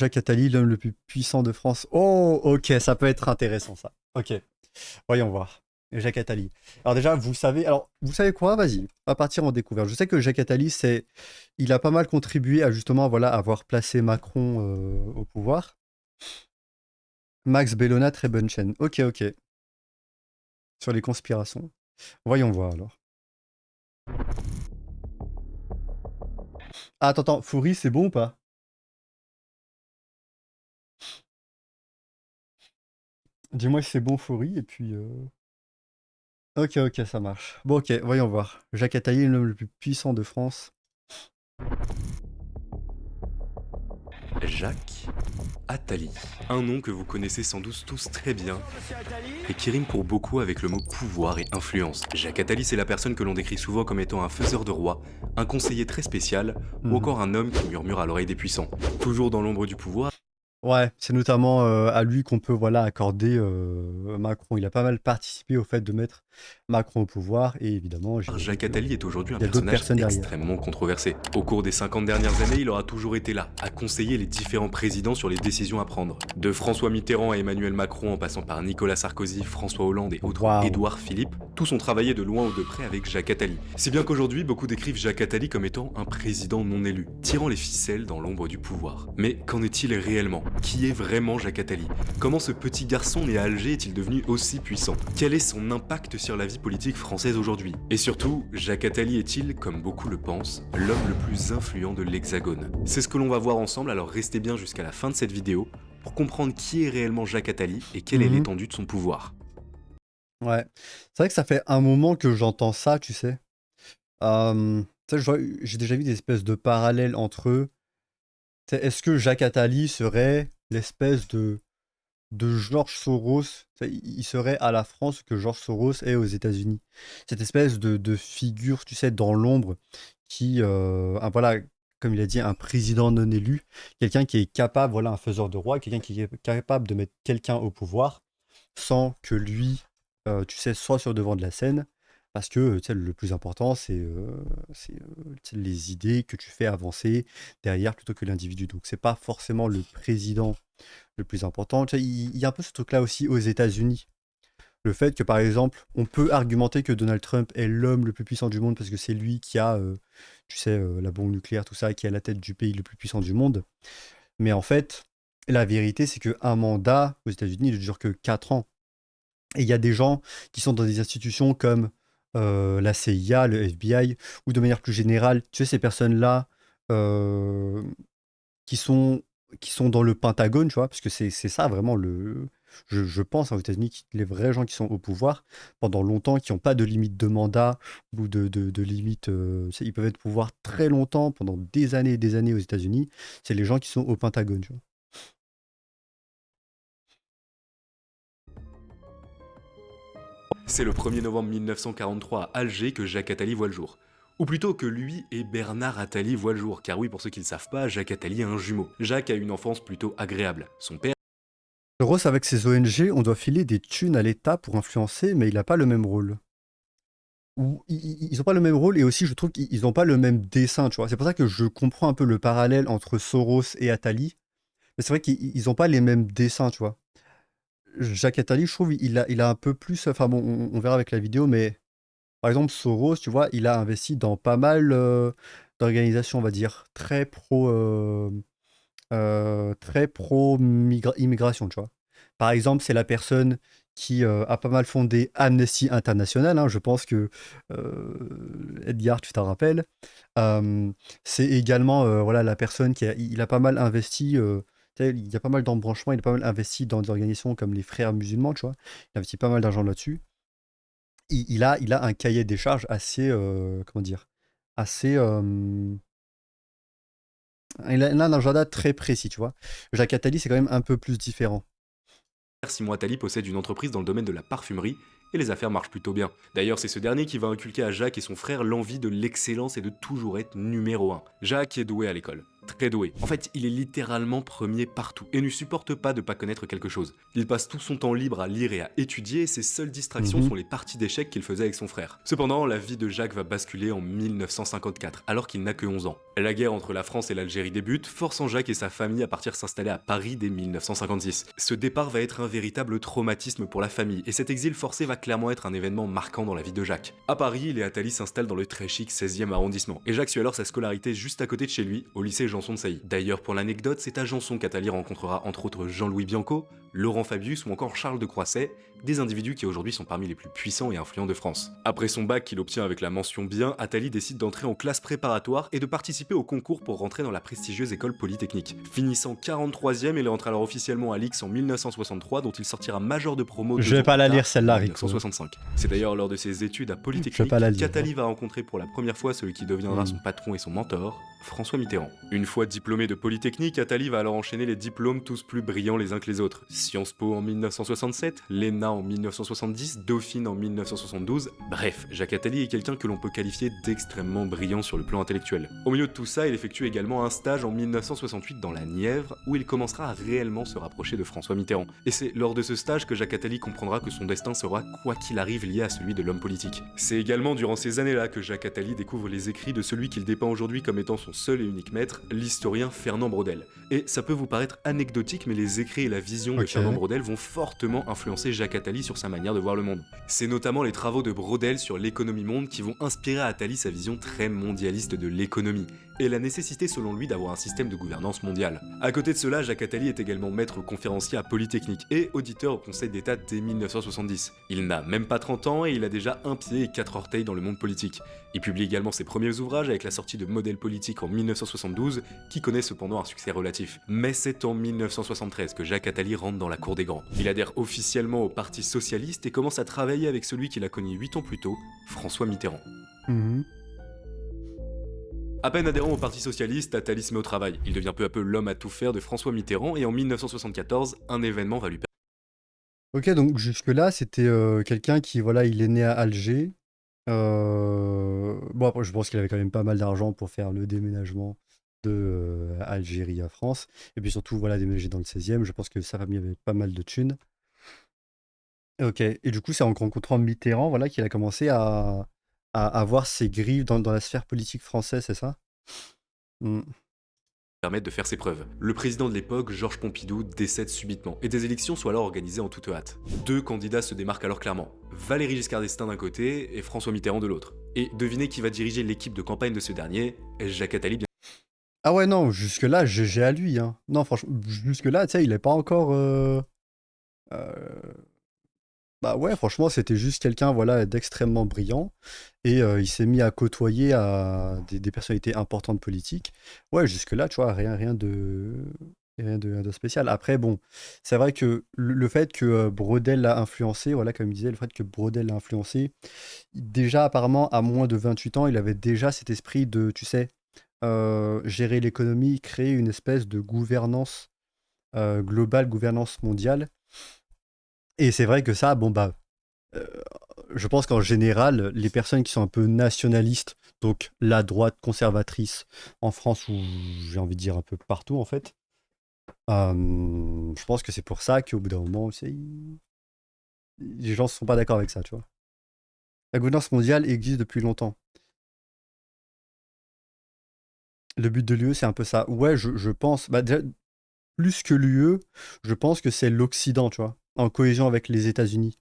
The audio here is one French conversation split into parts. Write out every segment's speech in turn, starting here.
Jacques Attali, l'homme le plus puissant de France. Oh, ok, ça peut être intéressant ça. Ok, voyons voir. Jacques Attali. Alors déjà, vous savez quoi? Vas-y, on va partir en découverte. Je sais que Jacques Attali, il a pas mal contribué à justement, voilà, avoir placé Macron au pouvoir. Max Bellona, très bonne chaîne. Ok, ok. Sur les conspirations. Voyons voir alors. Ah, attends, Foury, c'est bon ou pas? Dis-moi si c'est bon, Foury, et puis. Ok, ok, ça marche. Bon, ok, voyons voir. Jacques Attali, l'homme le plus puissant de France. Jacques Attali, un nom que vous connaissez sans doute tous très bien et qui rime pour beaucoup avec le mot pouvoir et influence. Jacques Attali, c'est la personne que l'on décrit souvent comme étant un faiseur de roi, un conseiller très spécial ou Mhm. encore un homme qui murmure à l'oreille des puissants. Toujours dans l'ombre du pouvoir, Ouais, c'est notamment à lui qu'on peut voilà, accorder Macron. Il a pas mal participé au fait de mettre Macron au pouvoir, et évidemment, j'imagine Jacques qu'il Attali est aujourd'hui un y a d'autres personnage personnes derrière. extrêmement controversé. Au cours des 50 dernières années, il aura toujours été là, à conseiller les différents présidents sur les décisions à prendre. De François Mitterrand à Emmanuel Macron en passant par Nicolas Sarkozy, François Hollande et autres Waouh. Édouard Philippe, tous ont travaillé de loin ou de près avec Jacques Attali. Si bien qu'aujourd'hui, beaucoup décrivent Jacques Attali comme étant un président non élu, tirant les ficelles dans l'ombre du pouvoir. Mais qu'en est-il réellement? Qui est vraiment Jacques Attali? Comment ce petit garçon né à Alger est-il devenu aussi puissant? Quel est son impact sur la vie politique française aujourd'hui? Et surtout, Jacques Attali est-il, comme beaucoup le pensent, l'homme le plus influent de l'Hexagone? C'est ce que l'on va voir ensemble, alors restez bien jusqu'à la fin de cette vidéo pour comprendre qui est réellement Jacques Attali et quelle est Mhm. l'étendue de son pouvoir. Ouais. C'est vrai que ça fait un moment que j'entends ça, tu sais. Tu sais, j'ai déjà vu des espèces de parallèles entre eux. Tu sais, est-ce que Jacques Attali serait l'espèce de George Soros? Tu sais, il serait à la France ce que George Soros est aux États-Unis. Cette espèce de figure, tu sais, dans l'ombre, qui, voilà, comme il a dit, un président non élu, quelqu'un qui est capable, voilà, un faiseur de roi, quelqu'un qui est capable de mettre quelqu'un au pouvoir sans que lui, tu sais, soit sur le devant de la scène, parce que, tu sais, le plus important, tu sais, les idées que tu fais avancer derrière plutôt que l'individu. Donc, c'est pas forcément le président le plus important. Tu sais, il y a un peu ce truc-là aussi aux États-Unis. Le fait que, par exemple, on peut argumenter que Donald Trump est l'homme le plus puissant du monde parce que c'est lui qui a, tu sais, la bombe nucléaire, tout ça, qui est à la tête du pays le plus puissant du monde. Mais en fait, la vérité, c'est qu'un mandat aux États-Unis ne dure que 4 ans. Et il y a des gens qui sont dans des institutions comme la CIA, le FBI, ou de manière plus générale, tu sais, ces personnes-là euh, qui sont, qui sont dans le Pentagone, tu vois, parce que c'est ça vraiment je pense, hein, aux États-Unis, les vrais gens qui sont au pouvoir pendant longtemps, qui n'ont pas de limite de mandat ou de limite. Tu sais, ils peuvent être au pouvoir très longtemps, pendant des années et des années aux États-Unis. C'est les gens qui sont au Pentagone, tu vois. C'est le 1er novembre 1943 à Alger que Jacques Attali voit le jour. Ou plutôt que lui et Bernard Attali voient le jour, car oui, pour ceux qui ne le savent pas, Jacques Attali a un jumeau. Jacques a une enfance plutôt agréable. Son père Ross, avec ses ONG, on doit filer des thunes à l'État pour influencer, mais il n'a pas le même rôle. Ou ils n'ont pas le même rôle, et aussi je trouve qu'ils n'ont pas le même dessin, tu vois. C'est pour ça que je comprends un peu le parallèle entre Soros et Attali, mais c'est vrai qu'ils n'ont pas les mêmes dessins, tu vois. Jacques Attali, je trouve, il a un peu plus, enfin bon, on verra avec la vidéo, mais par exemple Soros, tu vois, il a investi dans pas mal d'organisations, on va dire, très pro immigration, tu vois. Par exemple, c'est la personne qui a pas mal fondé Amnesty International, hein, je pense que Edgar, tu t'en rappelles. Euh, c'est également voilà, la personne il a pas mal investi, tu sais, il y a pas mal d'embranchements, il a pas mal investi dans des organisations comme les Frères musulmans, tu vois. Il a investi pas mal d'argent là-dessus. Il a un cahier des charges assez, comment dire, assez, il a un agenda très précis, tu vois. Jacques Attali, c'est quand même un peu plus différent. Simon Attali possède une entreprise dans le domaine de la parfumerie et les affaires marchent plutôt bien. D'ailleurs, c'est ce dernier qui va inculquer à Jacques et son frère l'envie de l'excellence et de toujours être numéro 1. Jacques est doué à l'école. très doué. En fait, il est littéralement premier partout et ne supporte pas de pas connaître quelque chose. Il passe tout son temps libre à lire et à étudier et ses seules distractions Mhm. sont les parties d'échecs qu'il faisait avec son frère. Cependant, la vie de Jacques va basculer en 1954, alors qu'il n'a que 11 ans. La guerre entre la France et l'Algérie débute, forçant Jacques et sa famille à partir s'installer à Paris dès 1956. Ce départ va être un véritable traumatisme pour la famille et cet exil forcé va clairement être un événement marquant dans la vie de Jacques. À Paris, Léa Attali s'installe dans le très chic 16e arrondissement et Jacques suit alors sa scolarité juste à côté de chez lui, au lycée Janson de Sailly. D'ailleurs, pour l'anecdote, c'est à Janson qu'Attali rencontrera entre autres Jean-Louis Bianco, Laurent Fabius ou encore Charles de Croisset, des individus qui aujourd'hui sont parmi les plus puissants et influents de France. Après son bac qu'il obtient avec la mention bien, Attali décide d'entrer en classe préparatoire et de participer au concours pour rentrer dans la prestigieuse école polytechnique. Finissant 43e, il entre alors officiellement à l'X en 1963, dont il sortira major de promo 2 Je vais ans pas plus la tard, lire celle-là, en Rico. 1965. C'est d'ailleurs lors de ses études à Je vais Polytechnique pas la lire. qu'Attali va rencontrer pour la première fois celui qui deviendra son patron et son mentor, François Mitterrand. Une fois diplômé de Polytechnique, Attali va alors enchaîner les diplômes tous plus brillants les uns que les autres. Sciences Po en 1967, l'ENA en 1970, Dauphine en 1972. Bref, Jacques Attali est quelqu'un que l'on peut qualifier d'extrêmement brillant sur le plan intellectuel. Au milieu de tout ça, il effectue également un stage en 1968 dans la Nièvre, où il commencera à réellement se rapprocher de François Mitterrand. Et c'est lors de ce stage que Jacques Attali comprendra que son destin sera, quoi qu'il arrive, lié à celui de l'homme politique. C'est également durant ces années-là que Jacques Attali découvre les écrits de celui qu'il dépeint aujourd'hui comme étant son seul et unique maître, l'historien Fernand Braudel. Et ça peut vous paraître anecdotique, mais les écrits et la vision de Fernand Braudel vont fortement influencer Jacques Attali sur sa manière de voir le monde. C'est notamment les travaux de Braudel sur l'économie monde qui vont inspirer à Attali sa vision très mondialiste de l'économie, et la nécessité selon lui d'avoir un système de gouvernance mondiale. À côté de cela, Jacques Attali est également maître conférencier à Polytechnique et auditeur au Conseil d'État dès 1970. Il n'a même pas 30 ans et il a déjà un pied et 4 orteils dans le monde politique. Il publie également ses premiers ouvrages avec la sortie de Modèle politique en 1972, qui connaît cependant un succès relatif. Mais c'est en 1973 que Jacques Attali rentre dans la cour des grands. Il adhère officiellement au Parti Socialiste et commence à travailler avec celui qu'il a connu 8 ans plus tôt, François Mitterrand. À peine adhérent au Parti Socialiste, Attali se met au travail. Il devient peu à peu l'homme à tout faire de François Mitterrand et en 1974, un événement va lui permettre. Ok, donc jusque-là, c'était quelqu'un qui, voilà, il est né à Alger. Bon, après, je pense qu'il avait quand même pas mal d'argent pour faire le déménagement de Algérie à France. Et puis surtout, voilà, déménager dans le 16e. Je pense que sa famille avait pas mal de thunes. Ok, et du coup, c'est en rencontrant Mitterrand, voilà, qu'il a commencé à avoir ses griffes dans la sphère politique française, c'est ça? Permettre de faire ses preuves. Le président de l'époque, Georges Pompidou, décède subitement et des élections sont alors organisées en toute hâte. Deux candidats se démarquent alors clairement, Valéry Giscard d'Estaing d'un côté et François Mitterrand de l'autre. Et devinez qui va diriger l'équipe de campagne de ce dernier, Jacques Attali bien. Ah ouais, non, jusque-là, GG à lui, hein. Non, franchement, jusque-là, tu sais, il est pas encore... Bah ouais, franchement, c'était juste quelqu'un, voilà, d'extrêmement brillant. Et il s'est mis à côtoyer des personnalités importantes politiques. Ouais, jusque-là, tu vois, rien de spécial. Après, bon, c'est vrai que le fait que Braudel l'a influencé, voilà, comme il disait, le fait que Braudel l'a influencé, déjà, apparemment, à moins de 28 ans, il avait déjà cet esprit de, tu sais, gérer l'économie, créer une espèce de gouvernance globale, gouvernance mondiale. Et c'est vrai que ça, bon, bah, je pense qu'en général, les personnes qui sont un peu nationalistes, donc la droite conservatrice en France, ou j'ai envie de dire un peu partout en fait, je pense que c'est pour ça qu'au bout d'un moment, les gens ne sont pas d'accord avec ça, tu vois. La gouvernance mondiale existe depuis longtemps. Le but de l'UE, c'est un peu ça. Ouais, je pense, bah, déjà, plus que l'UE, je pense que c'est l'Occident, tu vois, en cohésion avec les États-Unis.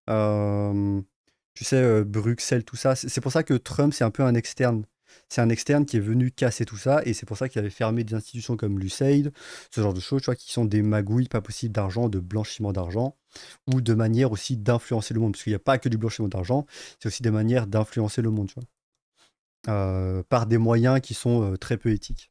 Tu sais, Bruxelles, tout ça. C'est pour ça que Trump, c'est un peu un externe. C'est un externe qui est venu casser tout ça, et c'est pour ça qu'il avait fermé des institutions comme l'USAID, ce genre de choses, tu vois, qui sont des magouilles pas possibles d'argent, de blanchiment d'argent, ou de manière aussi d'influencer le monde, parce qu'il n'y a pas que du blanchiment d'argent, c'est aussi des manières d'influencer le monde, tu vois, par des moyens qui sont très peu éthiques.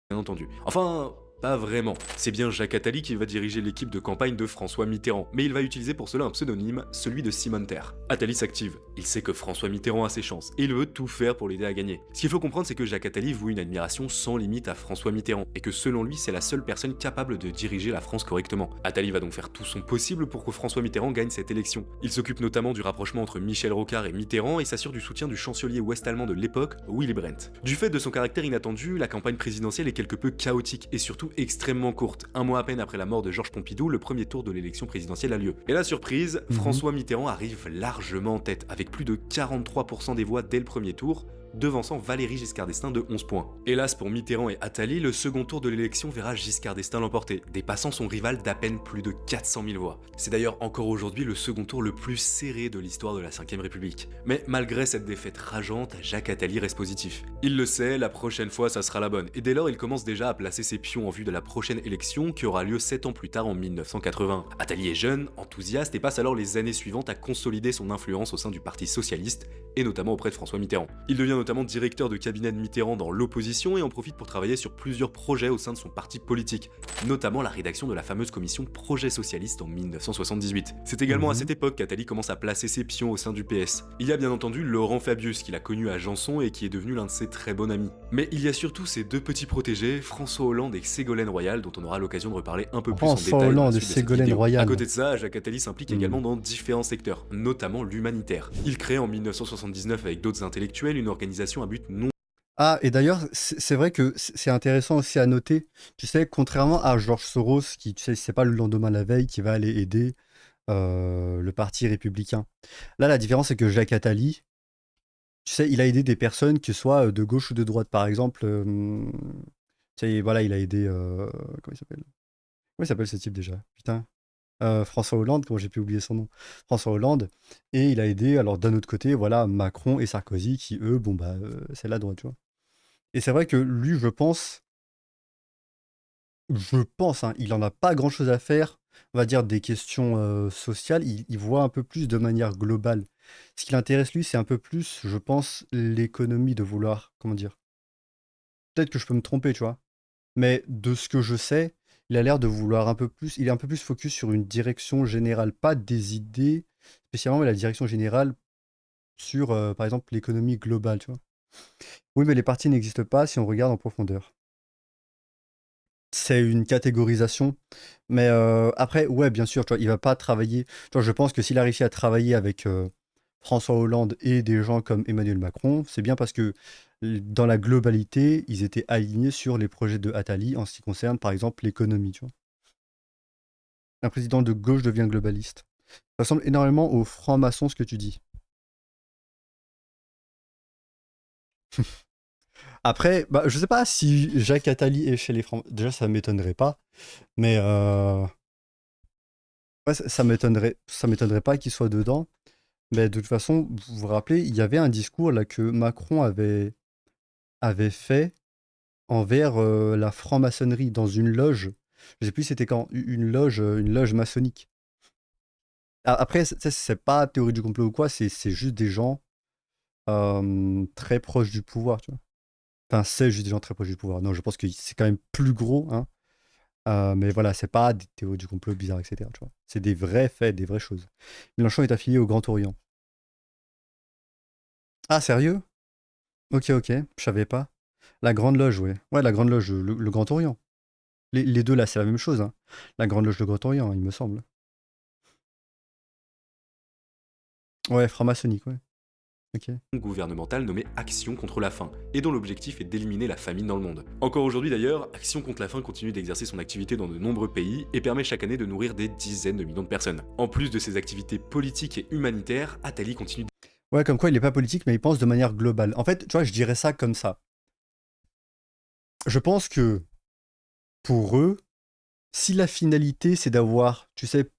Bien entendu. Enfin, Pas vraiment. C'est bien Jacques Attali qui va diriger l'équipe de campagne de François Mitterrand, mais il va utiliser pour cela un pseudonyme, celui de Simon Terre. Attali s'active. Il sait que François Mitterrand a ses chances, et il veut tout faire pour l'aider à gagner. Ce qu'il faut comprendre, c'est que Jacques Attali voue une admiration sans limite à François Mitterrand, et que selon lui, c'est la seule personne capable de diriger la France correctement. Attali va donc faire tout son possible pour que François Mitterrand gagne cette élection. Il s'occupe notamment du rapprochement entre Michel Rocard et Mitterrand, et s'assure du soutien du chancelier ouest-allemand de l'époque, Willy Brandt. Du fait de son caractère inattendu, la campagne présidentielle est quelque peu chaotique, et surtout extrêmement courte. Un mois à peine après la mort de Georges Pompidou, le premier tour de l'élection présidentielle a lieu. Et la surprise, François Mitterrand arrive largement en tête, avec plus de 43% des voix dès le premier tour, devançant Valéry Giscard d'Estaing de 11 points. Hélas pour Mitterrand et Attali, le second tour de l'élection verra Giscard d'Estaing l'emporter, dépassant son rival d'à peine plus de 400 000 voix. C'est d'ailleurs encore aujourd'hui le second tour le plus serré de l'histoire de la 5ème République. Mais malgré cette défaite rageante, Jacques Attali reste positif. Il le sait, la prochaine fois ça sera la bonne, et dès lors il commence déjà à placer ses pions en vue de la prochaine élection qui aura lieu 7 ans plus tard en 1980. Attali est jeune, enthousiaste et passe alors les années suivantes à consolider son influence au sein du Parti Socialiste, et notamment auprès de François Mitterrand. Il devient notamment directeur de cabinet de Mitterrand dans l'opposition et en profite pour travailler sur plusieurs projets au sein de son parti politique, notamment la rédaction de la fameuse commission Projet Socialiste en 1978. C'est également à cette époque qu'Attali commence à placer ses pions au sein du PS. Il y a bien entendu Laurent Fabius, qu'il a connu à Janson et qui est devenu l'un de ses très bons amis. Mais il y a surtout ses deux petits protégés, François Hollande et Ségolène Royal, dont on aura l'occasion de reparler un peu plus en détail François dans la Hollande et suite de cette Ségolène vidéo. Royal. À côté de ça, Jacques Attali s'implique également dans différents secteurs, notamment l'humanitaire. Il crée en 1979 avec d'autres intellectuels une organisation à but non. Ah, et d'ailleurs, c'est vrai que c'est intéressant aussi à noter, tu sais, contrairement à George Soros, qui, tu sais, c'est pas le lendemain la veille qui va aller aider le parti républicain. Là, la différence, c'est que Jacques Attali, tu sais, il a aidé des personnes, que ce soit de gauche ou de droite. Par exemple, tu sais, voilà, il a aidé. Comment il s'appelle? Comment il s'appelle ce type déjà? Putain. François Hollande, comment j'ai pu oublier son nom? François Hollande. Et il a aidé, alors d'un autre côté, voilà, Macron et Sarkozy, qui eux, bon, bah, c'est la droite, tu vois. Et c'est vrai que lui, hein, il en a pas grand-chose à faire, on va dire, des questions sociales. Il voit un peu plus de manière globale. Ce qui l'intéresse, lui, c'est un peu plus, je pense, l'économie de vouloir, comment dire. Peut-être que je peux me tromper, tu vois. Mais de ce que je sais, il a l'air de vouloir un peu plus, il est un peu plus focus sur une direction générale, pas des idées, spécialement, mais la direction générale sur, par exemple, l'économie globale, tu vois. Oui, mais les partis n'existent pas si on regarde en profondeur. C'est une catégorisation, mais après, ouais, bien sûr, tu vois, il va pas travailler. Tu vois, je pense que s'il a réussi à travailler avec François Hollande et des gens comme Emmanuel Macron, c'est bien parce que dans la globalité, ils étaient alignés sur les projets de Attali en ce qui concerne, par exemple, l'économie, tu vois. Un président de gauche devient globaliste. Ça ressemble énormément aux francs-maçons, ce que tu dis. Après, bah, je sais pas si Jacques Attali est chez les francs. Déjà, ça m'étonnerait pas. Mais ouais, ça m'étonnerait pas qu'il soit dedans. Mais de toute façon, vous vous rappelez, il y avait un discours là que Macron avait fait envers la franc-maçonnerie dans une loge. Je sais plus c'était quand, une loge maçonnique. Après, c'est pas théorie du complot ou quoi, c'est juste des gens très proches du pouvoir, tu vois. Enfin, c'est juste des gens très proches du pouvoir. Non, je pense que c'est quand même plus gros, hein. Mais voilà, c'est pas des théories du complot bizarres, etc. Tu vois. C'est des vrais faits, des vraies choses. Mélenchon est affilié au Grand Orient. Ah, sérieux? Ok, ok, je savais pas. La Grande Loge, ouais. Ouais, la Grande Loge, le Grand Orient. Les deux là, c'est la même chose, hein. La Grande Loge, le Grand Orient, il me semble. Ouais, franc-maçonnique, ouais. Ok. Gouvernementale nommée Action contre la faim, et dont l'objectif est d'éliminer la famine dans le monde. Encore aujourd'hui d'ailleurs, Action contre la faim continue d'exercer son activité dans de nombreux pays et permet chaque année de nourrir des dizaines de millions de personnes. En plus de ses activités politiques et humanitaires, Attali continue. Ouais, comme quoi il est pas politique, mais il pense de manière globale. En fait, tu vois, je dirais ça comme ça. Je pense que pour eux, si la finalité c'est d'avoir, tu sais,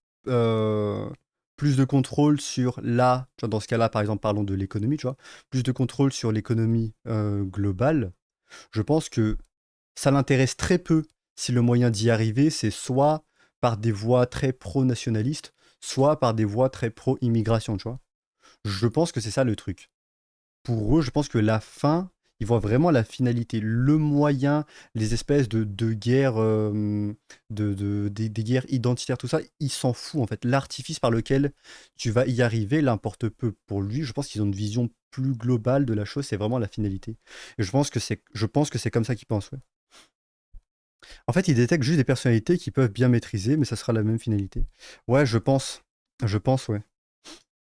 plus de contrôle sur la, tu vois, dans ce cas-là, par exemple, parlons de l'économie, tu vois, plus de contrôle sur l'économie globale, je pense que ça l'intéresse très peu si le moyen d'y arriver, c'est soit par des voies très pro-nationalistes, soit par des voies très pro-immigration, tu vois. Je pense que c'est ça le truc. Pour eux, je pense que la fin, Ils voient vraiment la finalité, le moyen, les espèces de guerres, des guerres identitaires, tout ça, il s'en fout en fait. L'artifice par lequel tu vas y arriver l'importe peu pour lui. Je pense qu'ils ont une vision plus globale de la chose, c'est vraiment la finalité. Et je pense que c'est comme ça qu'ils pensent, ouais. En fait, ils détectent juste des personnalités qu'ils peuvent bien maîtriser, mais ça sera la même finalité. Ouais, je pense. Je pense, ouais.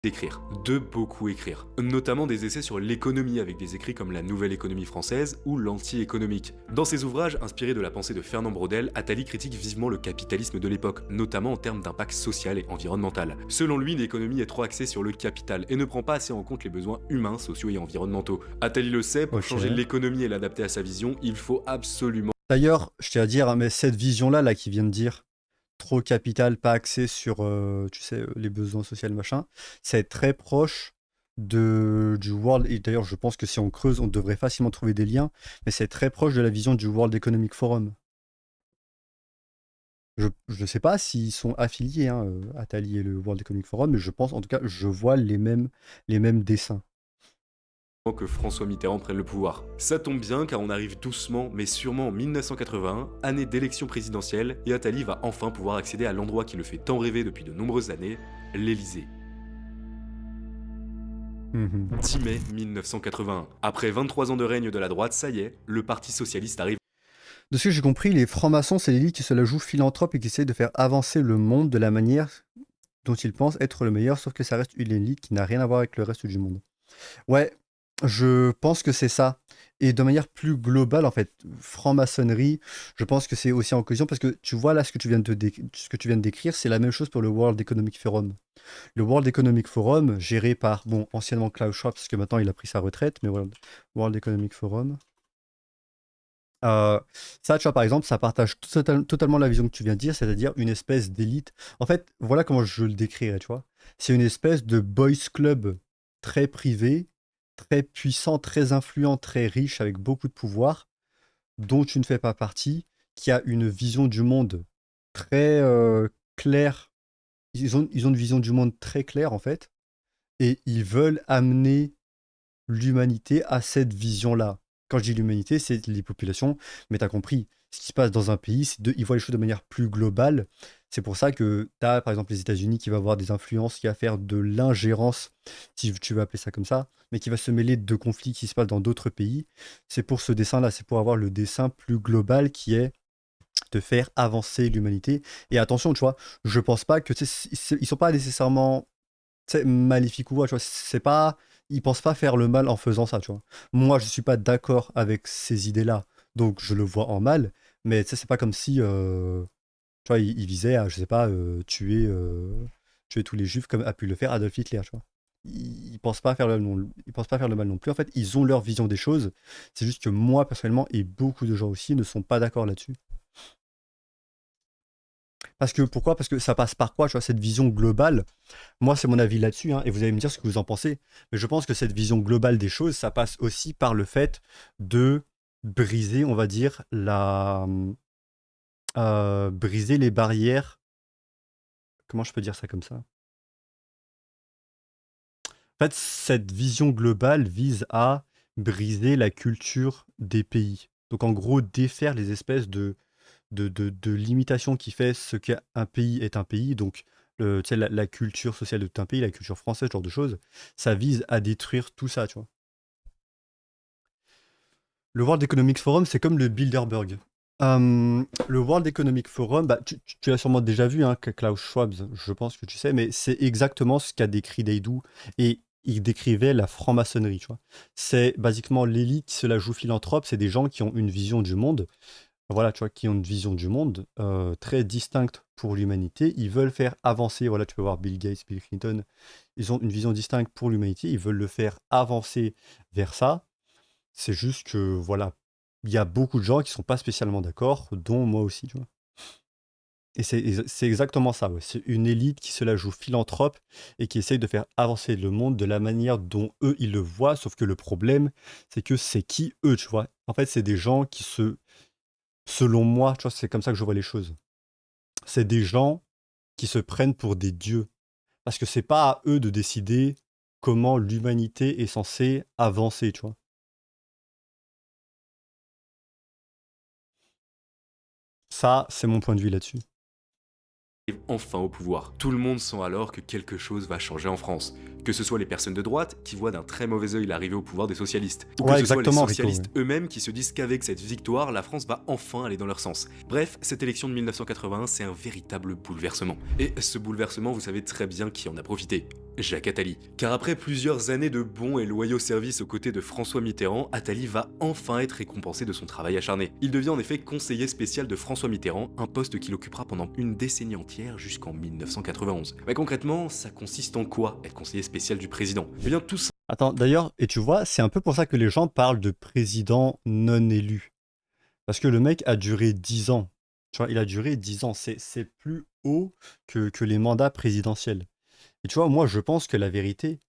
D'écrire, de beaucoup écrire, notamment des essais sur l'économie avec des écrits comme La Nouvelle Économie Française ou L'Anti-économique. Dans ses ouvrages inspirés de la pensée de Fernand Braudel, Attali critique vivement le capitalisme de l'époque, notamment en termes d'impact social et environnemental. Selon lui, l'économie est trop axée sur le capital et ne prend pas assez en compte les besoins humains, sociaux et environnementaux. Attali le sait, pour changer Ok. l'économie et l'adapter à sa vision, il faut absolument D'ailleurs, je tiens à dire, hein, mais cette vision-là, là, qui vient de dire, trop capital, pas axé sur, tu sais, les besoins sociaux, machin, c'est très proche du World, et d'ailleurs, je pense que si on creuse, on devrait facilement trouver des liens, mais c'est très proche de la vision du World Economic Forum. Je ne sais pas s'ils sont affiliés, hein, Attali et le World Economic Forum, mais je pense, en tout cas, je vois les mêmes dessins. que François Mitterrand prenne le pouvoir. Ça tombe bien car on arrive doucement mais sûrement en 1981, année d'élection présidentielle, et Attali va enfin pouvoir accéder à l'endroit qui le fait tant rêver depuis de nombreuses années, l'Élysée. Mhm. 10 mai 1981. Après 23 ans de règne de la droite, ça y est, le Parti Socialiste arrive. De ce que j'ai compris, les francs-maçons, c'est l'élite qui se la joue philanthrope et qui essaie de faire avancer le monde de la manière dont ils pensent être le meilleur, sauf que ça reste une élite qui n'a rien à voir avec le reste du monde. Ouais, je pense que c'est ça. Et de manière plus globale, en fait, franc-maçonnerie, je pense que c'est aussi en cohésion parce que tu vois là ce que tu viens de décrire, c'est la même chose pour le World Economic Forum. Le World Economic Forum, géré par, bon, anciennement Klaus Schwab, parce que maintenant il a pris sa retraite, mais World Economic Forum. Euh, Ça, tu vois, par exemple, ça partage totalement la vision que tu viens de dire, c'est-à-dire une espèce d'élite. En fait, voilà comment je le décrirais, tu vois. C'est une espèce de boys club très privé, très puissant, très influent, très riche, avec beaucoup de pouvoir, dont tu ne fais pas partie, qui a une vision du monde très claire. Ils ont une vision du monde très claire, en fait, et ils veulent amener l'humanité a cette vision-là. Quand je dis l'humanité, c'est les populations, mais tu as compris, ce qui se passe dans un pays, ils voient les choses de manière plus globale. C'est pour ça que tu as, par exemple, les États-Unis qui va avoir des influences, qui va faire de l'ingérence, si tu veux appeler ça comme ça, mais qui va se mêler de conflits qui se passent dans d'autres pays. C'est pour ce dessin-là, c'est pour avoir le dessin plus global qui est de faire avancer l'humanité. Et attention, tu vois, je pense pas que, tu sais, ils sont pas nécessairement maléfique ou quoi, tu vois, c'est pas, ils pensent pas faire le mal en faisant ça, tu vois. Moi, je suis pas d'accord avec ces idées-là, donc je le vois en mal, mais tu sais, c'est pas comme si, tu vois, ils visaient à, je sais pas, tuer tous les juifs comme a pu le faire Adolf Hitler, tu vois. Ils pensent pas faire ils pensent pas faire le mal non plus. En fait, ils ont leur vision des choses. C'est juste que moi, personnellement, et beaucoup de gens aussi, ne sont pas d'accord là-dessus. Parce que pourquoi? Parce que ça passe par quoi, tu vois, cette vision globale. Moi, c'est mon avis là-dessus, hein, et vous allez me dire ce que vous en pensez. Mais je pense que cette vision globale des choses, ça passe aussi par le fait de briser, on va dire, briser les barrières. Comment je peux dire ça comme ça? En fait, cette vision globale vise à briser la culture des pays. Donc, en gros, défaire les espèces de limitations qui fait ce qu'un pays est un pays. Donc, tu sais, la culture sociale de tout un pays, la culture française, ce genre de choses, ça vise à détruire tout ça, tu vois. Le World Economic Forum, c'est comme le Bilderberg. Le World Economic Forum, bah, tu l'as sûrement déjà vu, hein, que Klaus Schwab, je pense que tu sais, mais c'est exactement ce qu'a décrit Deidou. Et il décrivait la franc-maçonnerie, tu vois. C'est basiquement l'élite qui se la joue philanthrope, c'est des gens qui ont une vision du monde, voilà, tu vois, qui ont une vision du monde très distincte pour l'humanité. Ils veulent faire avancer, voilà, tu peux voir Bill Gates, Bill Clinton, ils ont une vision distincte pour l'humanité, ils veulent le faire avancer vers ça. C'est juste que, voilà, il y a beaucoup de gens qui sont pas spécialement d'accord, dont moi aussi, tu vois. Et c'est exactement ça, ouais. C'est une élite qui se la joue philanthrope et qui essaye de faire avancer le monde de la manière dont eux, ils le voient. Sauf que le problème, c'est que c'est qui eux, tu vois. En fait, c'est des gens selon moi, tu vois, c'est comme ça que je vois les choses. C'est des gens qui se prennent pour des dieux. Parce que c'est pas à eux de décider comment l'humanité est censée avancer, tu vois. Ça, c'est mon point de vue là-dessus. arrive enfin au pouvoir. Tout le monde sent alors que quelque chose va changer en France. Que ce soit les personnes de droite qui voient d'un très mauvais œil l'arrivée au pouvoir des socialistes, ou que Ouais, ce soit les exactement, Rico. socialistes eux-mêmes qui se disent qu'avec cette victoire, la France va enfin aller dans leur sens. Bref, cette élection de 1981, c'est un véritable bouleversement. Et ce bouleversement, vous savez très bien qui en a profité. Jacques Attali. Car après plusieurs années de bons et loyaux services aux côtés de François Mitterrand, Attali va enfin être récompensé de son travail acharné. Il devient en effet conseiller spécial de François Mitterrand, un poste qu'il occupera pendant une décennie entière jusqu'en 1991. Mais concrètement, ça consiste en quoi être conseiller spécial du président? Eh bien tout Attends, d'ailleurs, et tu vois, c'est un peu pour ça que les gens parlent de président non élu. Parce que le mec a duré 10 ans. Tu vois, il a duré 10 ans. C'est plus haut que les mandats présidentiels. Et tu vois, moi, je pense que la vérité,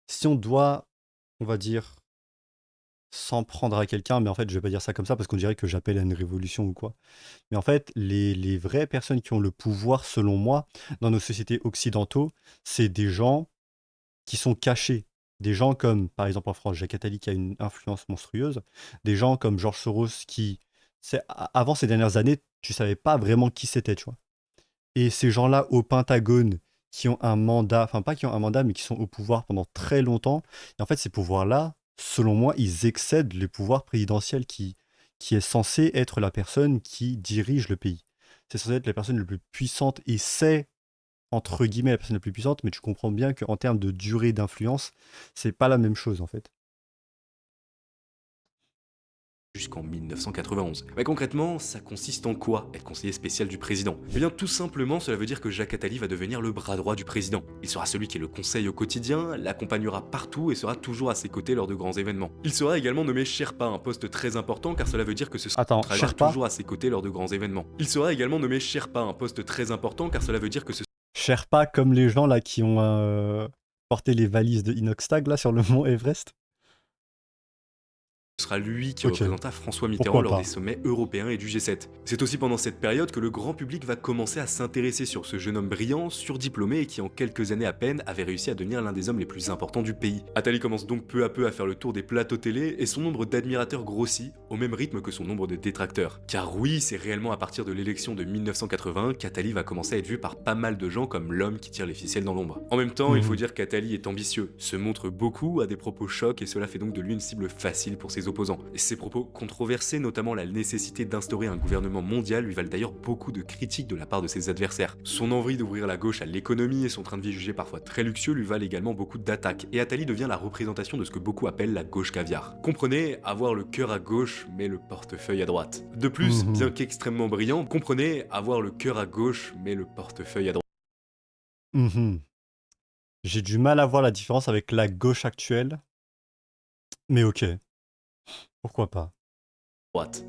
si on doit, on va dire, s'en prendre à quelqu'un, mais en fait, je vais pas dire ça comme ça parce qu'on dirait que j'appelle à une révolution ou quoi. Mais en fait, les vraies personnes qui ont le pouvoir, selon moi, dans nos sociétés occidentaux, c'est des gens qui sont cachés. Des gens comme, par exemple en France, Jacques Attali qui a une influence monstrueuse. Des gens comme Georges Soros qui, avant ces dernières années, tu savais pas vraiment qui c'était, tu vois. Et ces gens-là au Pentagone qui ont un mandat, enfin pas qui ont un mandat, mais qui sont au pouvoir pendant très longtemps. Et en fait, ces pouvoirs-là, selon moi, ils excèdent le pouvoir présidentiel qui est censé être la personne qui dirige le pays. C'est censé être la personne la plus puissante et c'est, entre guillemets, la personne la plus puissante, mais tu comprends bien qu'en termes de durée d'influence, c'est pas la même chose en fait. jusqu'en 1991. Mais concrètement, ça consiste en quoi être conseiller spécial du président? Eh bien tout simplement, cela veut dire que Jacques Attali va devenir le bras droit du président. Il sera celui qui le conseille au quotidien, l'accompagnera partout et sera toujours à ses côtés lors de grands événements. Il sera également nommé Sherpa, un poste très important car cela veut dire que ce Attends, sera Sherpa? toujours à ses côtés lors de grands événements. Il sera également nommé Sherpa, un poste très important car cela veut dire que ce Sherpa comme les gens là qui ont porté les valises de Inoxtag là sur le mont Everest? sera lui qui Ok, représenta François Mitterrand pourquoi lors des pas. sommets européens et du G7. C'est aussi pendant cette période que le grand public va commencer à s'intéresser sur ce jeune homme brillant, surdiplômé et qui en quelques années à peine avait réussi à devenir l'un des hommes les plus importants du pays. Attali commence donc peu à peu à faire le tour des plateaux télé et son nombre d'admirateurs grossit au même rythme que son nombre de détracteurs. Car oui, c'est réellement à partir de l'élection de 1980 qu'Attali va commencer à être vu par pas mal de gens comme l'homme qui tire les ficelles dans l'ombre. En même temps, il faut dire qu'Attali est ambitieux, se montre beaucoup, a des propos chocs et cela fait donc de lui une cible facile pour ses opposants. Ses propos controversés, notamment la nécessité d'instaurer un gouvernement mondial, lui valent d'ailleurs beaucoup de critiques de la part de ses adversaires. Son envie d'ouvrir la gauche à l'économie et son train de vie jugé parfois très luxueux lui valent également beaucoup d'attaques, et Attali devient la représentation de ce que beaucoup appellent la gauche caviar. Comprenez, avoir le cœur à gauche mais le portefeuille à droite. De plus, bien qu'extrêmement brillant, comprenez, avoir le cœur à gauche mais le portefeuille à droite. J'ai du mal à voir la différence avec la gauche actuelle, mais ok, pourquoi pas.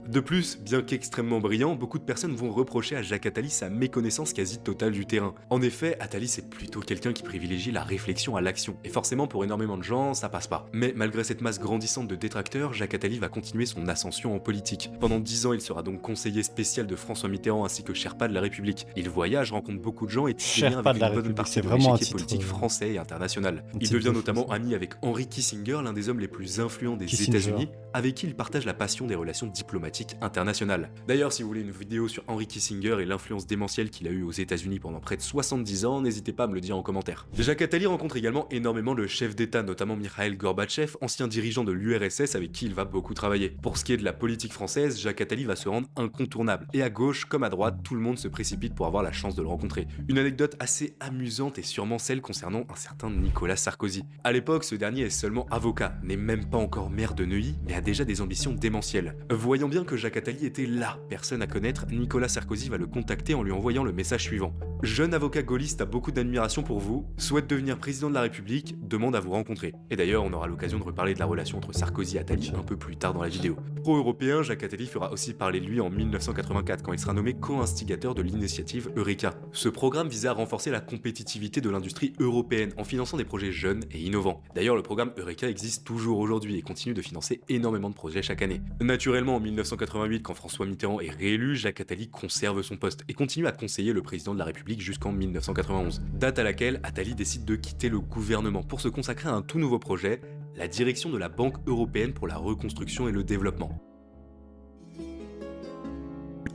De plus, bien qu'extrêmement brillant, beaucoup de personnes vont reprocher à Jacques Attali sa méconnaissance quasi totale du terrain. En effet, Attali c'est plutôt quelqu'un qui privilégie la réflexion à l'action, et forcément pour énormément de gens, ça passe pas. Mais malgré cette masse grandissante de détracteurs, Jacques Attali va continuer son ascension en politique. Pendant 10 ans, il sera donc conseiller spécial de François Mitterrand ainsi que Sherpa de la République. Il voyage, rencontre beaucoup de gens et tisse des liens Sherpa avec de la une bonne République, partie c'est de vraiment un l'échiquier titre, politique français et international. un Il titre devient de fou, notamment ça. ami avec Henry Kissinger, l'un des hommes les plus influents des Kissinger. États-Unis, avec qui il partage la passion des relations diplomatiques internationales. D'ailleurs, si vous voulez une vidéo sur Henry Kissinger et l'influence démentielle qu'il a eue aux États-Unis pendant près de 70 ans, n'hésitez pas à me le dire en commentaire. Jacques Attali rencontre également énormément de chefs d'État, notamment Mikhail Gorbatchev, ancien dirigeant de l'URSS avec qui il va beaucoup travailler. Pour ce qui est de la politique française, Jacques Attali va se rendre incontournable. Et à gauche comme à droite, tout le monde se précipite pour avoir la chance de le rencontrer. Une anecdote assez amusante est sûrement celle concernant un certain Nicolas Sarkozy. À l'époque, ce dernier est seulement avocat, n'est même pas encore maire de Neuilly, mais a déjà des ambitions démentielles. Voyant bien que Jacques Attali était la personne à connaître, Nicolas Sarkozy va le contacter en lui envoyant le message suivant. Jeune avocat gaulliste a beaucoup d'admiration pour vous, souhaite devenir président de la République, demande à vous rencontrer. Et d'ailleurs, on aura l'occasion de reparler de la relation entre Sarkozy et Attali un peu plus tard dans la vidéo. Pro-européen, Jacques Attali fera aussi parler de lui en 1984 quand il sera nommé co-instigateur de l'initiative Eureka. Ce programme visait à renforcer la compétitivité de l'industrie européenne en finançant des projets jeunes et innovants. D'ailleurs, le programme Eureka existe toujours aujourd'hui et continue de financer énormément de projets chaque année. Naturellement, en 1988, quand François Mitterrand est réélu, Jacques Attali conserve son poste et continue à conseiller le président de la République jusqu'en 1991, date à laquelle Attali décide de quitter le gouvernement pour se consacrer à un tout nouveau projet, la direction de la Banque européenne pour la reconstruction et le développement.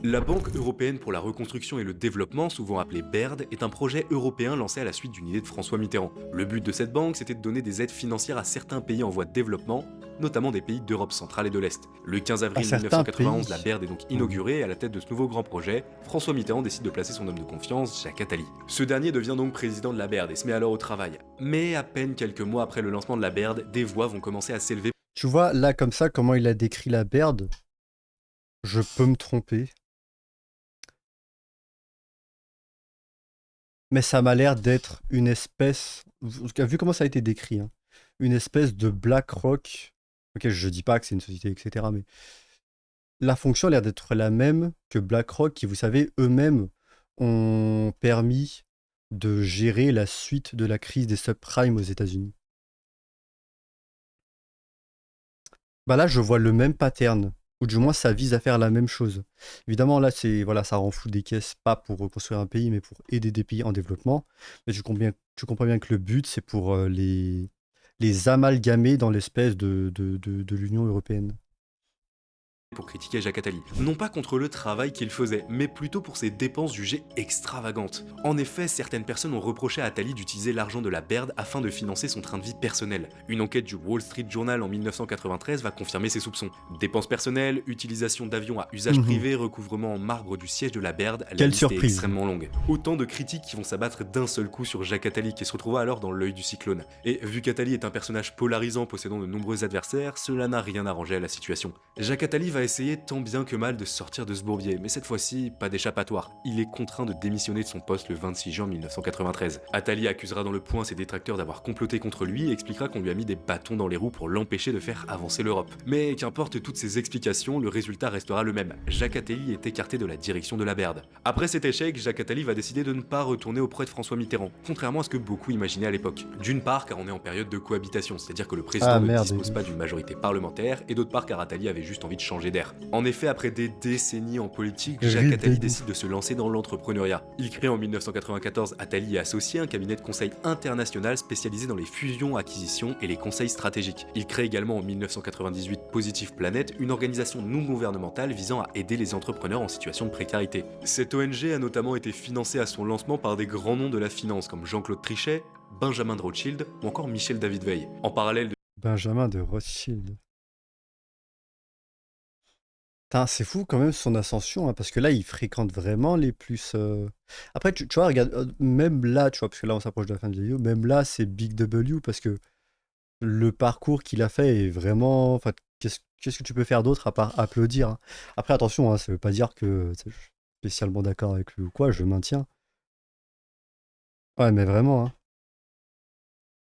La Banque européenne pour la reconstruction et le développement, souvent appelée BERD, est un projet européen lancé à la suite d'une idée de François Mitterrand. Le but de cette banque, c'était de donner des aides financières à certains pays en voie de développement, notamment des pays d'Europe centrale et de l'Est. Le 15 À avril certains 1991, la pays. BERD est donc Hmm. inaugurée et à la tête de ce nouveau grand projet, François Mitterrand décide de placer son homme de confiance, Jacques Attali. Ce dernier devient donc président de la BERD et se met alors au travail. Mais à peine quelques mois après le lancement de la BERD, des voix vont commencer à s'élever. Tu vois, là, comme ça, comment il a décrit la BERD, je peux me tromper. Mais ça m'a l'air d'être une espèce, en tout cas, vu comment ça a été décrit, hein, une espèce de BlackRock. Ok, je dis pas que c'est une société, etc. Mais la fonction a l'air d'être la même que BlackRock, qui, vous savez, eux-mêmes ont permis de gérer la suite de la crise des subprimes aux États-Unis. Bah là, je vois le même pattern, ou du moins ça vise à faire la même chose. Évidemment, là, c'est voilà, ça renfloue des caisses, pas pour reconstruire un pays, mais pour aider des pays en développement. Mais tu comprends bien que le but, c'est pour les amalgamer dans l'espèce de l'Union européenne. Pour critiquer Jacques Attali. Non pas contre le travail qu'il faisait, mais plutôt pour ses dépenses jugées extravagantes. En effet, certaines personnes ont reproché à Attali d'utiliser l'argent de la BERD afin de financer son train de vie personnel. Une enquête du Wall Street Journal en 1993 va confirmer ces soupçons. Dépenses personnelles, utilisation d'avions à usage Mhm. privé, recouvrement en marbre du siège de la BERD, la Quelle liste est surprise! extrêmement longue. Autant de critiques qui vont s'abattre d'un seul coup sur Jacques Attali qui se retrouva alors dans l'œil du cyclone. Et vu qu'Attali est un personnage polarisant possédant de nombreux adversaires, cela n'a rien arrangé à la situation. Jacques Attali va essayer tant bien que mal de sortir de ce bourbier, mais cette fois-ci, pas d'échappatoire. Il est contraint de démissionner de son poste le 26 juin 1993. Attali accusera dans Le Point ses détracteurs d'avoir comploté contre lui et expliquera qu'on lui a mis des bâtons dans les roues pour l'empêcher de faire avancer l'Europe. Mais qu'importe toutes ces explications, le résultat restera le même. Jacques Attali est écarté de la direction de la BERD. Après cet échec, Jacques Attali va décider de ne pas retourner auprès de François Mitterrand, contrairement à ce que beaucoup imaginaient à l'époque. D'une part car on est en période de cohabitation, c'est-à-dire que le président Ah ne merde, dispose pas d'une majorité parlementaire, et d'autre part car Attali avait juste envie de changer d'air. En effet, après des décennies en politique, Jacques rip Attali Dégoût. décide de se lancer dans l'entrepreneuriat. Il crée en 1994 Attali et Associés, un cabinet de conseil international spécialisé dans les fusions, acquisitions et les conseils stratégiques. Il crée également en 1998 Positive Planet, une organisation non gouvernementale visant à aider les entrepreneurs en situation de précarité. Cette ONG a notamment été financée à son lancement par des grands noms de la finance comme Jean-Claude Trichet, Benjamin de Rothschild ou encore Michel David Veil. En parallèle de Benjamin de Rothschild. Putain, c'est fou quand même son ascension, hein, parce que là, il fréquente vraiment les plus. Après, tu vois, regarde, même là, tu vois, parce que là, on s'approche de la fin de la vidéo, même là, c'est Big W, parce que le parcours qu'il a fait est vraiment. Enfin, qu'est-ce que tu peux faire d'autre à part applaudir, hein. Après, attention, hein, ça veut pas dire que je suis spécialement d'accord avec lui ou quoi, je maintiens. Ouais, mais vraiment, hein.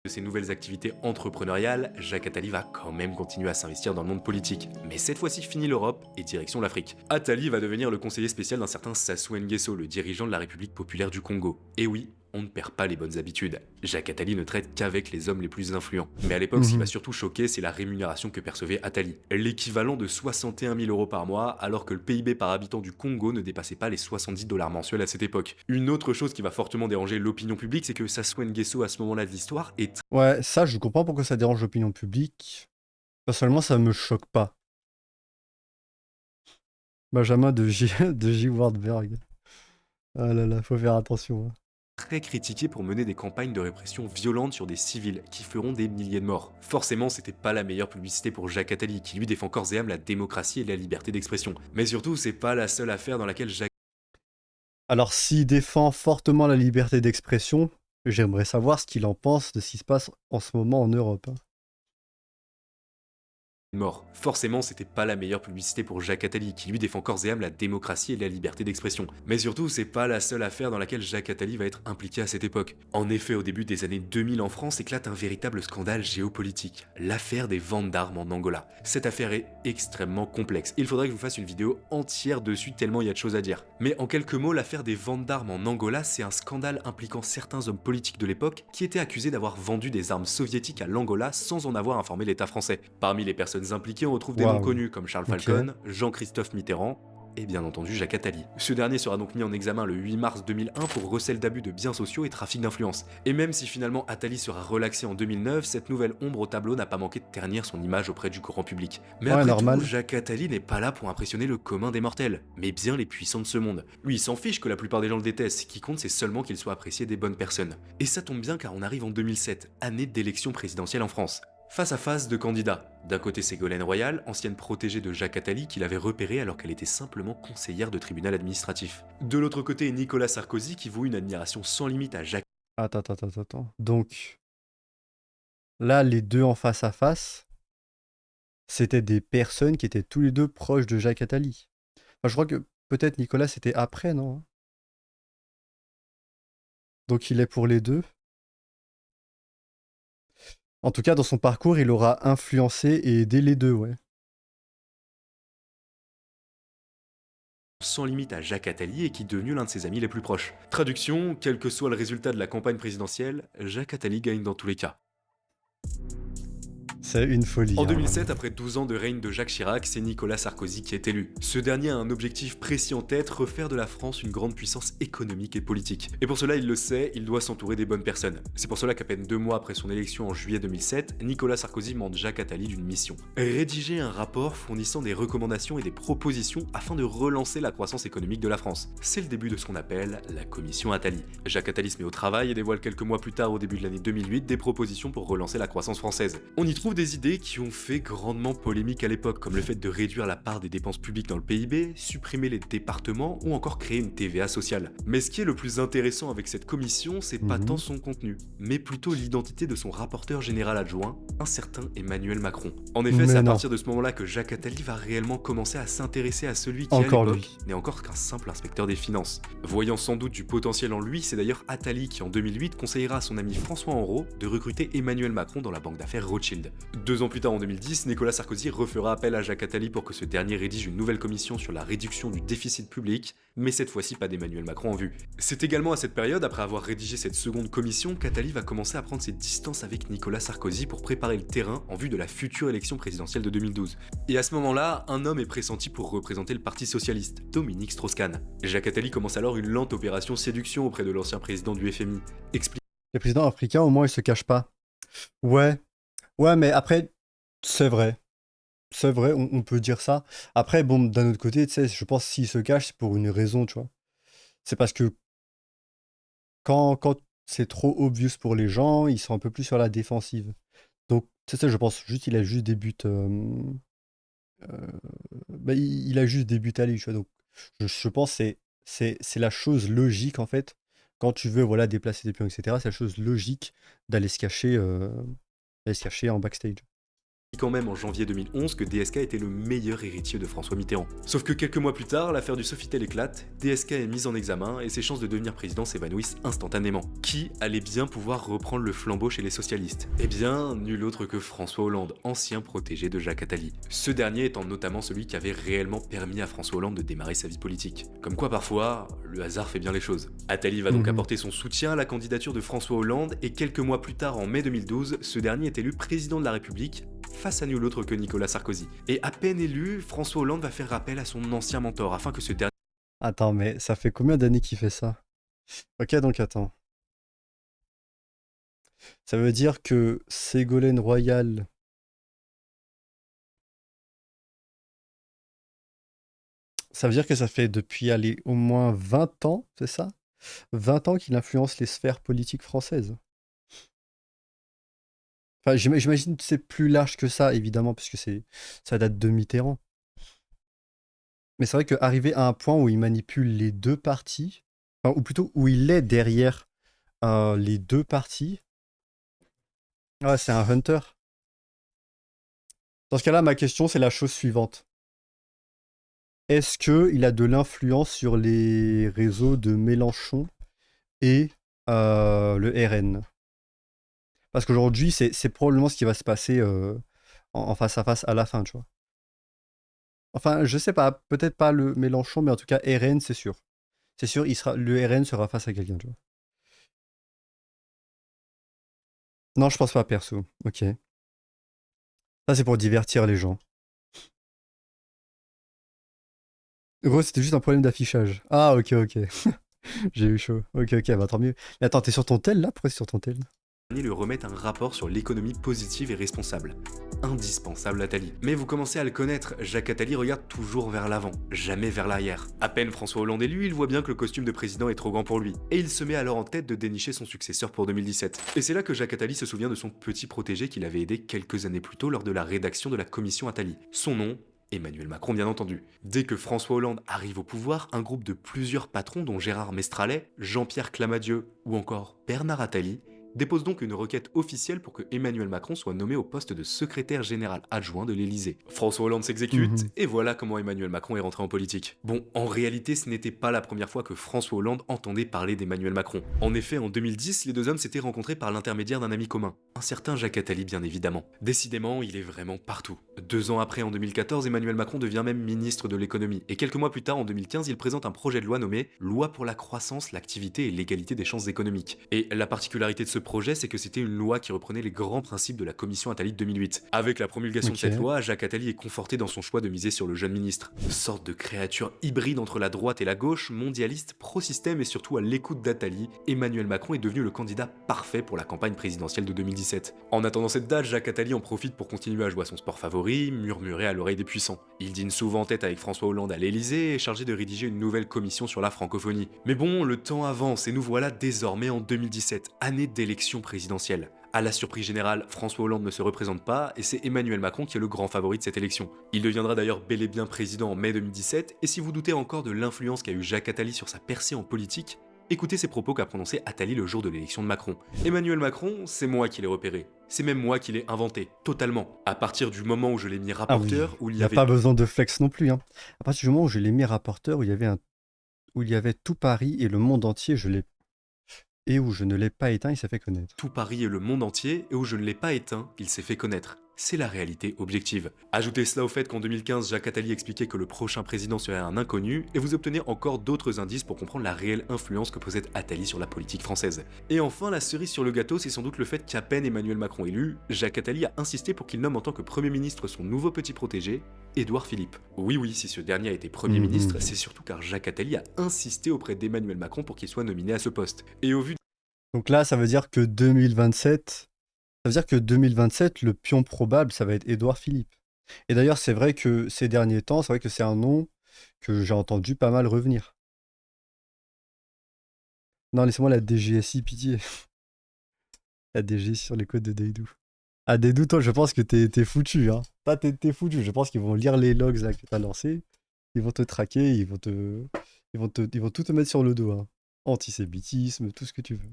ses nouvelles activités entrepreneuriales, Jacques Attali va quand même continuer à s'investir dans le monde politique. Mais cette fois-ci fini l'Europe et direction l'Afrique. Attali va devenir le conseiller spécial d'un certain Sassou Nguesso, le dirigeant de la République populaire du Congo. Et oui, on ne perd pas les bonnes habitudes. Jacques Attali ne traite qu'avec les hommes les plus influents. Mais à l'époque, ce qui va surtout choquer, c'est la rémunération que percevait Attali. L'équivalent de 61 000 euros par mois, alors que le PIB par habitant du Congo ne dépassait pas les 70 dollars mensuels à cette époque. Une autre chose qui va fortement déranger l'opinion publique, c'est que Sassou Nguesso, à ce moment-là de l'histoire, est Ouais, ça, je comprends pourquoi ça dérange l'opinion publique. Personnellement, ça me choque pas. Benjamin de J. Wardberg. Ah là là, faut faire attention, hein. très critiqué pour mener des campagnes de répression violentes sur des civils qui feront des milliers de morts. Forcément, c'était pas la meilleure publicité pour Jacques Attali, qui lui défend corps et âme la démocratie et la liberté d'expression. Mais surtout, c'est pas la seule affaire dans laquelle Jacques Alors, s'il défend fortement la liberté d'expression, j'aimerais savoir ce qu'il en pense de ce qui se passe en ce moment en Europe, hein. mort. Forcément, c'était pas la meilleure publicité pour Jacques Attali, qui lui défend corps et âme la démocratie et la liberté d'expression. Mais surtout, c'est pas la seule affaire dans laquelle Jacques Attali va être impliqué à cette époque. En effet, au début des années 2000 en France éclate un véritable scandale géopolitique, l'affaire des ventes d'armes en Angola. Cette affaire est extrêmement complexe. Il faudrait que je vous fasse une vidéo entière dessus tellement il y a de choses à dire. Mais en quelques mots, l'affaire des ventes d'armes en Angola, c'est un scandale impliquant certains hommes politiques de l'époque qui étaient accusés d'avoir vendu des armes soviétiques à l'Angola sans en avoir informé l'État français. Parmi les personnes impliquées, on retrouve des noms Waouh. connus comme Charles Ok. Falcon, Jean-Christophe Mitterrand et bien entendu Jacques Attali. Ce dernier sera donc mis en examen le 8 mars 2001 pour recel d'abus de biens sociaux et trafic d'influence. Et même si finalement Attali sera relaxé en 2009, cette nouvelle ombre au tableau n'a pas manqué de ternir son image auprès du grand public. Mais Ouais, après tout, normal. Jacques Attali n'est pas là pour impressionner le commun des mortels, mais bien les puissants de ce monde. Lui, il s'en fiche que la plupart des gens le détestent, ce qui compte c'est seulement qu'il soit apprécié des bonnes personnes. Et ça tombe bien car on arrive en 2007, année d'élection présidentielle en France. Face à face de candidats. D'un côté Ségolène Royal, ancienne protégée de Jacques Attali qu'il avait repérée alors qu'elle était simplement conseillère de tribunal administratif. De l'autre côté Nicolas Sarkozy qui voue une admiration sans limite à Jacques Attends. Donc, là, les deux en face à face, c'était des personnes qui étaient tous les deux proches de Jacques Attali. Enfin, je crois que peut-être Nicolas, c'était après, non? Donc, il est pour les deux. En tout cas, dans son parcours, il aura influencé et aidé les deux, ouais. sans limite à Jacques Attali et qui est devenu l'un de ses amis les plus proches. Traduction, quel que soit le résultat de la campagne présidentielle, Jacques Attali gagne dans tous les cas. C'est une folie. En Hein, 2007, vraiment. après 12 ans de règne de Jacques Chirac, c'est Nicolas Sarkozy qui est élu. Ce dernier a un objectif précis en tête, refaire de la France une grande puissance économique et politique. Et pour cela, il le sait, il doit s'entourer des bonnes personnes. C'est pour cela qu'à peine 2 mois après son élection en juillet 2007, Nicolas Sarkozy demande Jacques Attali d'une mission. Rédiger un rapport fournissant des recommandations et des propositions afin de relancer la croissance économique de la France. C'est le début de ce qu'on appelle la commission Attali. Jacques Attali se met au travail et dévoile quelques mois plus tard, au début de l'année 2008, des propositions pour relancer la croissance française. On y trouve des idées qui ont fait grandement polémique à l'époque, comme le fait de réduire la part des dépenses publiques dans le PIB, supprimer les départements ou encore créer une TVA sociale. Mais ce qui est le plus intéressant avec cette commission, c'est pas tant son contenu, mais plutôt l'identité de son rapporteur général adjoint, un certain Emmanuel Macron. En effet, c'est à partir de ce moment-là que Jacques Attali va réellement commencer à s'intéresser à celui qui, Encore à l'époque, lui. n'est encore qu'un simple inspecteur des finances. Voyant sans doute du potentiel en lui, c'est d'ailleurs Attali qui, en 2008, conseillera à son ami François Henrot de recruter Emmanuel Macron dans la banque d'affaires Rothschild. 2 ans plus tard, en 2010, Nicolas Sarkozy refera appel à Jacques Attali pour que ce dernier rédige une nouvelle commission sur la réduction du déficit public, mais cette fois-ci pas d'Emmanuel Macron en vue. C'est également à cette période, après avoir rédigé cette seconde commission, qu'Attali va commencer à prendre ses distances avec Nicolas Sarkozy pour préparer le terrain en vue de la future élection présidentielle de 2012. Et à ce moment-là, un homme est pressenti pour représenter le Parti Socialiste, Dominique Strauss-Kahn. Jacques Attali commence alors une lente opération séduction auprès de l'ancien président du FMI. Les présidents africains, au moins, ils se cachent pas. Ouais, mais après, c'est vrai. C'est vrai, on peut dire ça. Après, bon, d'un autre côté, tu sais, je pense que s'ils se cachent, c'est pour une raison, tu vois. C'est parce que quand c'est trop obvious pour les gens, ils sont un peu plus sur la défensive. Donc, c'est ça, je pense juste il a juste des buts. Bah, il a juste des buts à lui, tu vois. Donc, je pense que c'est la chose logique, en fait. Quand tu veux voilà, déplacer des pions, etc., c'est la chose logique d'aller se cacher en backstage. Quand même en janvier 2011 que DSK était le meilleur héritier de François Mitterrand. Sauf que quelques mois plus tard, l'affaire du Sofitel éclate, DSK est mise en examen et ses chances de devenir président s'évanouissent instantanément. Qui allait bien pouvoir reprendre le flambeau chez les socialistes? Eh bien, nul autre que François Hollande, ancien protégé de Jacques Attali. Ce dernier étant notamment celui qui avait réellement permis à François Hollande de démarrer sa vie politique. Comme quoi parfois, le hasard fait bien les choses. Attali va donc apporter son soutien à la candidature de François Hollande et quelques mois plus tard, en mai 2012, ce dernier est élu président de la République face à nul autre que Nicolas Sarkozy. Et à peine élu, François Hollande va faire appel à son ancien mentor afin que ce dernier... Attends, mais ça fait combien d'années qu'il fait ça? Ok, donc attends. Ça veut dire que Ségolène Royal... Ça veut dire que ça fait depuis, allez, au moins 20 ans, c'est ça? 20 ans qu'il influence les sphères politiques françaises. Enfin, j'imagine que c'est plus large que ça, évidemment, puisque ça date de Mitterrand. Mais c'est vrai qu'arriver à un point où il manipule les deux parties, enfin, ou plutôt où il est derrière les deux parties, ouais, c'est un hunter. Dans ce cas-là, ma question, c'est la chose suivante. Est-ce qu'il a de l'influence sur les réseaux de Mélenchon et le RN? Parce qu'aujourd'hui, c'est probablement ce qui va se passer en face à face à la fin, tu vois. Enfin, je sais pas, peut-être pas le Mélenchon, mais en tout cas, RN, c'est sûr. C'est sûr, le RN sera face à quelqu'un, tu vois. Non, je pense pas, perso. Ok. Ça, c'est pour divertir les gens. Gros, c'était juste un problème d'affichage. Ah, ok, ok. J'ai eu chaud. Ok, ok, bah tant mieux. Mais attends, t'es sur ton tel là? Pourquoi t'es sur ton tel? Lui remettre un rapport sur l'économie positive et responsable. Indispensable Attali. Mais vous commencez à le connaître, Jacques Attali regarde toujours vers l'avant, jamais vers l'arrière. À peine François Hollande élu, il voit bien que le costume de président est trop grand pour lui. Et il se met alors en tête de dénicher son successeur pour 2017. Et c'est là que Jacques Attali se souvient de son petit protégé qu'il avait aidé quelques années plus tôt lors de la rédaction de la commission Attali. Son nom, Emmanuel Macron bien entendu. Dès que François Hollande arrive au pouvoir, un groupe de plusieurs patrons dont Gérard Mestralet, Jean-Pierre Clamadieu ou encore Bernard Attali dépose donc une requête officielle pour que Emmanuel Macron soit nommé au poste de secrétaire général adjoint de l'Élysée. François Hollande s'exécute, Mhm. et voilà comment Emmanuel Macron est rentré en politique. Bon, en réalité, ce n'était pas la première fois que François Hollande entendait parler d'Emmanuel Macron. En effet, en 2010, les deux hommes s'étaient rencontrés par l'intermédiaire d'un ami commun, un certain Jacques Attali bien évidemment. Décidément, il est vraiment partout. 2 ans après, en 2014, Emmanuel Macron devient même ministre de l'économie, et quelques mois plus tard, en 2015, il présente un projet de loi nommé Loi pour la croissance, l'activité et l'égalité des chances économiques. Et la particularité de ce projet, c'est que c'était une loi qui reprenait les grands principes de la commission Attali de 2008. Avec la promulgation de Ok. cette loi, Jacques Attali est conforté dans son choix de miser sur le jeune ministre. Sorte de créature hybride entre la droite et la gauche, mondialiste, pro-système et surtout à l'écoute d'Attali, Emmanuel Macron est devenu le candidat parfait pour la campagne présidentielle de 2017. En attendant cette date, Jacques Attali en profite pour continuer à jouer à son sport favori, murmurer à l'oreille des puissants. Il dîne souvent en tête avec François Hollande à l'Élysée et est chargé de rédiger une nouvelle commission sur la francophonie. Mais bon, le temps avance et nous voilà désormais en 2017, année d'élection présidentielle. À la surprise générale, François Hollande ne se représente pas et c'est Emmanuel Macron qui est le grand favori de cette élection. Il deviendra d'ailleurs bel et bien président en mai 2017 et si vous doutez encore de l'influence qu'a eu Jacques Attali sur sa percée en politique, écoutez ces propos qu'a prononcé Attali le jour de l'élection de Macron. Emmanuel Macron, c'est moi qui l'ai repéré. C'est même moi qui l'ai inventé, totalement. À partir du moment où je l'ai mis Ah oui. rapporteur, où il Il y n'y a avait pas besoin de flex non plus, hein. À partir du moment où je l'ai mis rapporteur, où il y avait tout Paris et le monde entier, et où je ne l'ai pas éteint, il s'est fait connaître. tout Paris et le monde entier, et où je ne l'ai pas éteint, il s'est fait connaître. C'est la réalité objective. Ajoutez cela au fait qu'en 2015, Jacques Attali expliquait que le prochain président serait un inconnu, et vous obtenez encore d'autres indices pour comprendre la réelle influence que possède Attali sur la politique française. Et enfin, la cerise sur le gâteau, c'est sans doute le fait qu'à peine Emmanuel Macron élu, Jacques Attali a insisté pour qu'il nomme en tant que Premier ministre son nouveau petit protégé, Édouard Philippe. Oui, si ce dernier a été Premier ministre, Mhm. c'est surtout car Jacques Attali a insisté auprès d'Emmanuel Macron pour qu'il soit nominé à ce poste. Et au vu Donc là, ça veut dire que 2027, le pion probable, ça va être Édouard Philippe. Et d'ailleurs, c'est vrai que ces derniers temps, c'est vrai que c'est un nom que j'ai entendu pas mal revenir. Non, laissez-moi la DGSI, pitié. La DGSI sur les codes de Deidou. Ah, Deidou, toi, je pense que t'es foutu, hein. Toi, t'es foutu. Je pense qu'ils vont lire les logs là que t'as lancés. Ils vont te traquer, ils vont tout te mettre sur le dos, hein. Antisémitisme, tout ce que tu veux.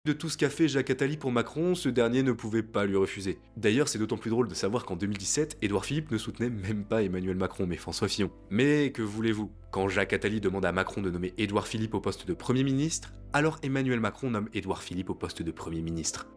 de tout ce qu'a fait Jacques Attali pour Macron, ce dernier ne pouvait pas lui refuser. D'ailleurs, c'est d'autant plus drôle de savoir qu'en 2017, Édouard Philippe ne soutenait même pas Emmanuel Macron, mais François Fillon. Mais que voulez-vous? Quand Jacques Attali demande à Macron de nommer Édouard Philippe au poste de Premier ministre, alors Emmanuel Macron nomme Édouard Philippe au poste de Premier ministre.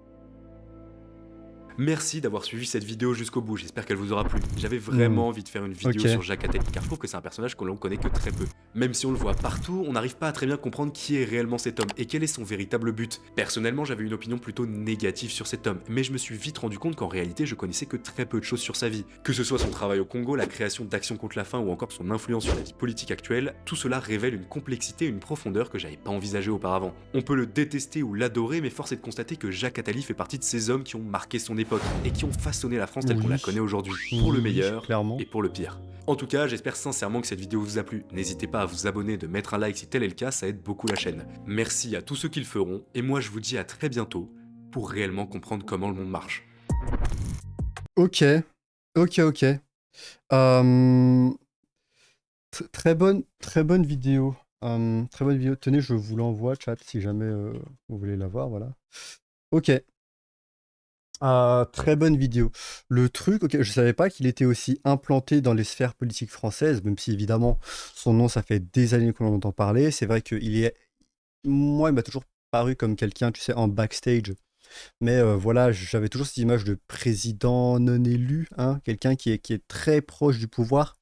Merci d'avoir suivi cette vidéo jusqu'au bout, j'espère qu'elle vous aura plu. J'avais vraiment envie de faire une vidéo Ok. sur Jacques Attali, car je trouve que c'est un personnage que l'on connaît que très peu. Même si on le voit partout, on n'arrive pas à très bien comprendre qui est réellement cet homme et quel est son véritable but. Personnellement, j'avais une opinion plutôt négative sur cet homme, mais je me suis vite rendu compte qu'en réalité, je connaissais que très peu de choses sur sa vie. Que ce soit son travail au Congo, la création d'Action contre la faim ou encore son influence sur la vie politique actuelle, tout cela révèle une complexité et une profondeur que j'avais pas envisagée auparavant. On peut le détester ou l'adorer, mais force est de constater que Jacques Attali fait partie de ces hommes qui ont marqué son époque et qui ont façonné la France telle qu'on la Oui. connaît aujourd'hui, pour le Oui, meilleur clairement. et pour le pire. En tout cas, j'espère sincèrement que cette vidéo vous a plu. N'hésitez pas à vous abonner, de mettre un like si tel est le cas, ça aide beaucoup la chaîne. Merci à tous ceux qui le feront, et moi je vous dis à très bientôt pour réellement comprendre comment le monde marche. Ok. Ok. Euh, très bonne vidéo. Très bonne vidéo. Tenez, je vous l'envoie, chat, si jamais vous voulez la voir, voilà. Ok. Très bonne vidéo. Le truc, ok, je savais pas qu'il était aussi implanté dans les sphères politiques françaises, même si évidemment son nom, ça fait des années qu'on en entend parler. C'est vrai moi, il m'a toujours paru comme quelqu'un, tu sais, en backstage. Mais voilà, j'avais toujours cette image de président non élu, hein, quelqu'un qui est très proche du pouvoir,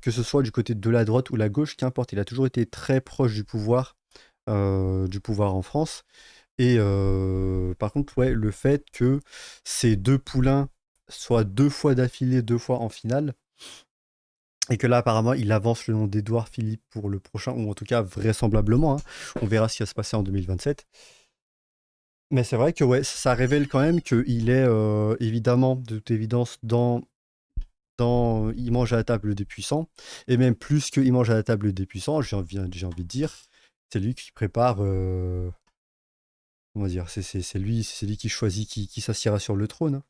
que ce soit du côté de la droite ou la gauche, qu'importe. Il a toujours été très proche du pouvoir en France. Et par contre, ouais, le fait que ces deux poulains soient 2 fois d'affilée, 2 fois en finale, Et que là, apparemment, il avance le nom d'Édouard Philippe pour le prochain, ou en tout cas, vraisemblablement, hein. On verra ce qui va se passer en 2027. Mais c'est vrai que ouais, ça révèle quand même qu'il est évidemment, de toute évidence, dans Il mange à la table des puissants, et même plus que Il mange à la table des puissants, j'ai envie de dire, c'est lui qui prépare, comment dire, c'est lui qui choisit qui s'assiera sur le trône, hein.